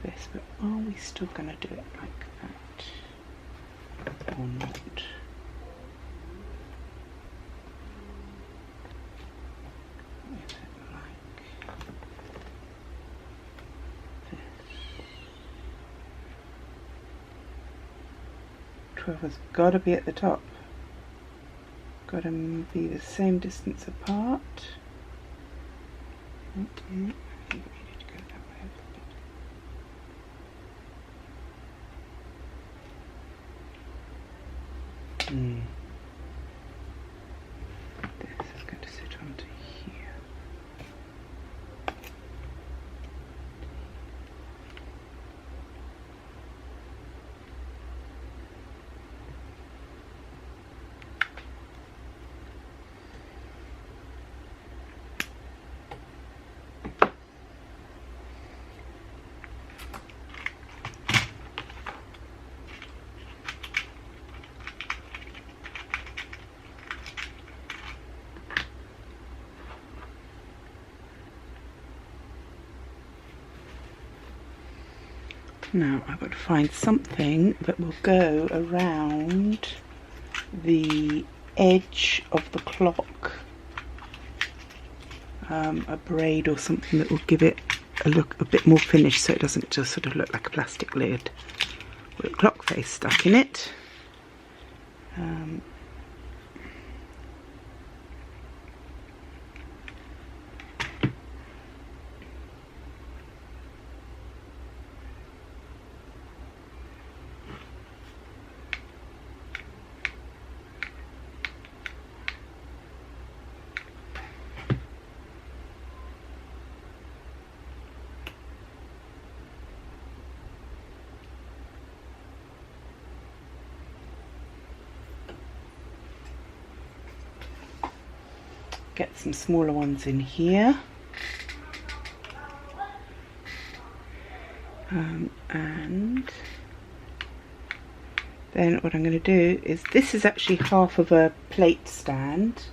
this, but are we still going to do it like that or not? Is it like this? 12 has got to be at the top. Got to be the same distance apart. Okay. I think we need to go that way a little bit. This is going to sit onto here. Now I've got to find something that will go around the edge of the clock, a braid or something that will give it a look a bit more finished, so it doesn't just sort of look like a plastic lid with a clock face stuck in it. Get some smaller ones in here, and then what I'm going to do is, this is actually half of a plate stand,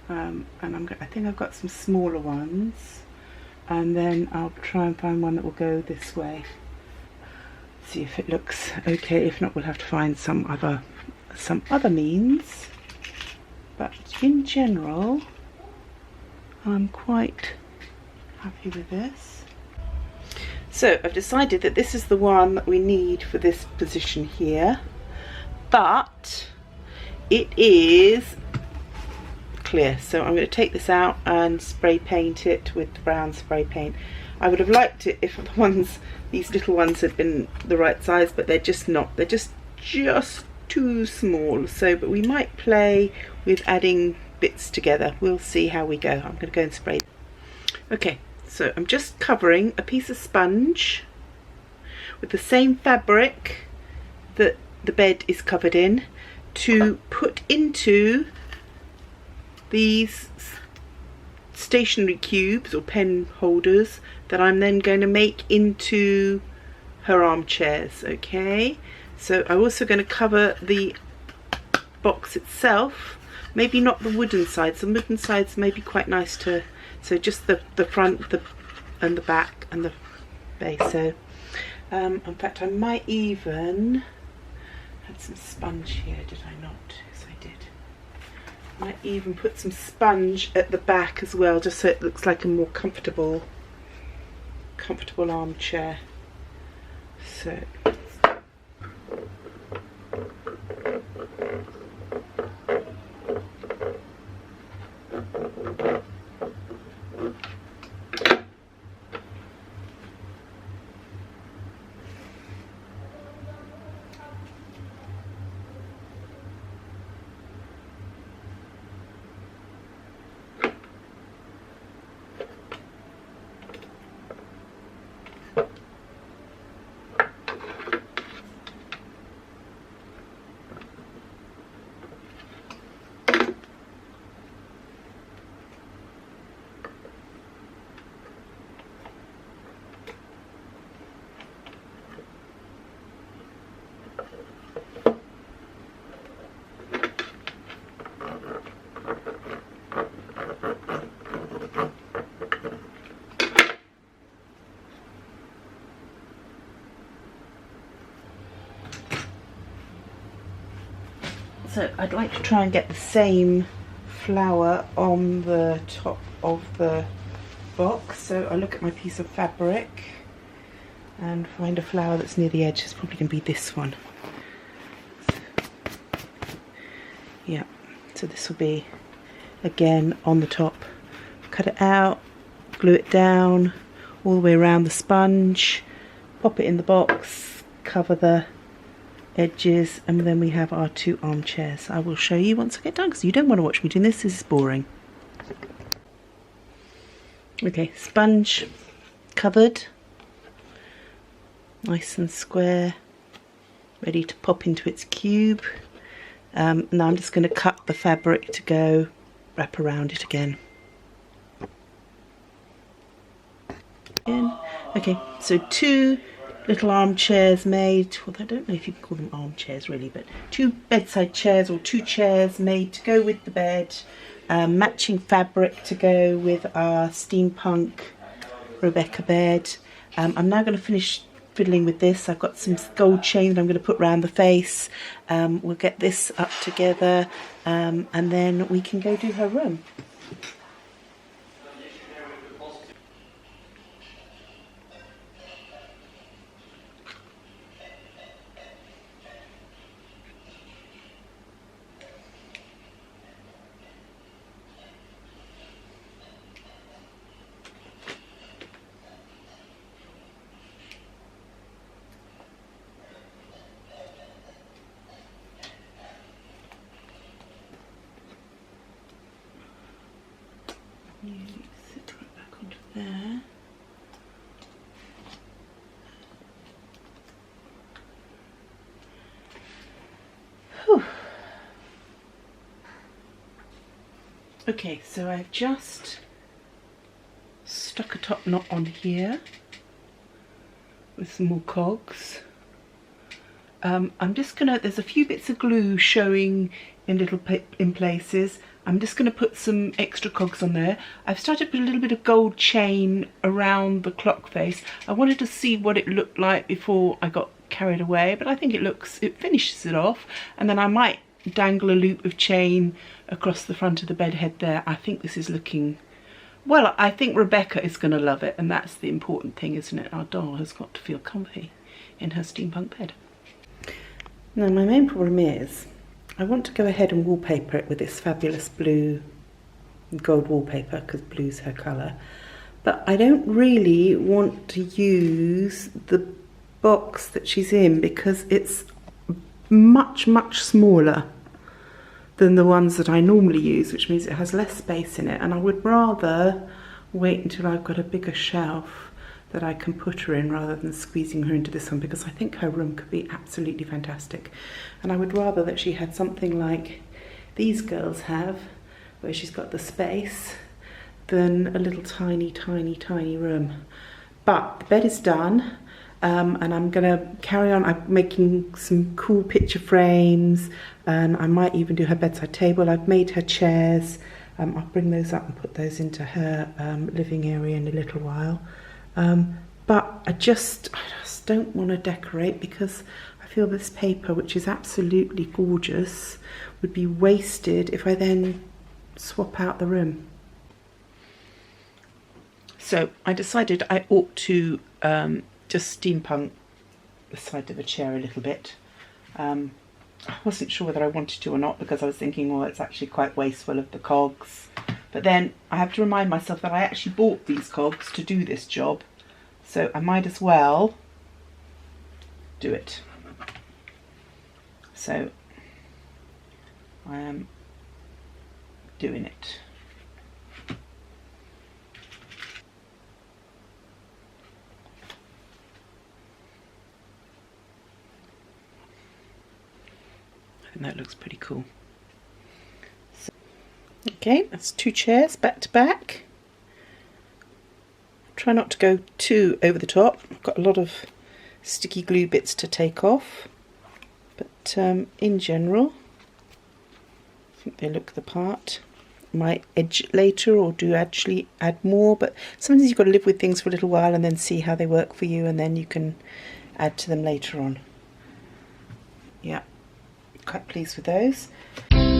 and I think I've got some smaller ones, and then I'll try and find one that will go this way. See if it looks okay. If not, we'll have to find some other means. But in general, I'm quite happy with this. So I've decided that this is the one that we need for this position here, but it is clear, so I'm going to take this out and spray paint it with the brown spray paint. I would have liked it if these little ones had been the right size, but they're just not. They're just too small. So, but we might play with adding bits together. We'll see how we go. I'm going to go and spray. Okay, so I'm just covering a piece of sponge with the same fabric that the bed is covered in to put into these stationery cubes or pen holders that I'm then going to make into her armchairs. Okay, so I'm also going to cover the box itself, maybe not the wooden sides. The wooden sides may be quite nice to, so just the front, and the back and the base. So in fact I might even had some sponge here, did I not? Yes, I did. I might even put some sponge at the back as well, just so it looks like a more comfortable armchair. So So I'd like to try and get the same flower on the top of the box. So I look at my piece of fabric and find a flower that's near the edge. It's probably going to be this one. Yeah, so this will be again on the top. Cut it out, glue it down all the way around the sponge, pop it in the box, cover the edges, and then we have our 2 armchairs. I will show you once I get done, because you don't want to watch me doing this. This is boring. Okay, sponge covered, nice and square, ready to pop into its cube. Now I'm just going to cut the fabric to go wrap around it again. Okay, so 2 little armchairs made, well, I don't know if you can call them armchairs really, but 2 bedside chairs or 2 chairs made to go with the bed, matching fabric to go with our Steampunk Rebecca bed. I'm now going to finish fiddling with this. I've got some gold chain that I'm going to put around the face. We'll get this up together, and then we can go do her room. You sit right back onto there. Whew. Okay, so I've just stuck a top knot on here with some more cogs. I'm just gonna, there's a few bits of glue showing in places. I'm just going to put some extra cogs on there. I've started with a little bit of gold chain around the clock face. I wanted to see what it looked like before I got carried away, but I think it finishes it off. And then I might dangle a loop of chain across the front of the bed head there. I think this is looking, well, I think Rebecca is going to love it, and that's the important thing, isn't it? Our doll has got to feel comfy in her steampunk bed. Now my main problem is I want to go ahead and wallpaper it with this fabulous blue gold wallpaper, because blue's her colour, but I don't really want to use the box that she's in because it's much smaller than the ones that I normally use, which means it has less space in it, and I would rather wait until I've got a bigger shelf that I can put her in rather than squeezing her into this one, because I think her room could be absolutely fantastic. And I would rather that she had something like these girls have, where she's got the space, than a little tiny room. But the bed is done, and I'm gonna carry on. I'm making some cool picture frames, and I might even do her bedside table. I've made her chairs. I'll bring those up and put those into her living area in a little while. But I just don't want to decorate, because I feel this paper, which is absolutely gorgeous, would be wasted if I then swap out the room. So I decided I ought to just steampunk the side of the chair a little bit. I wasn't sure whether I wanted to or not, because I was thinking, well, it's actually quite wasteful of the cogs. But then I have to remind myself that I actually bought these cogs to do this job, so I might as well do it. So I am doing it. I think that looks pretty cool. So, okay, that's 2 chairs back to back. Try not to go too over the top. I've got a lot of sticky glue bits to take off, but in general I think they look the part. Might edge later or do actually add more, but sometimes you've got to live with things for a little while and then see how they work for you, and then you can add to them later on. Yeah, quite pleased with those.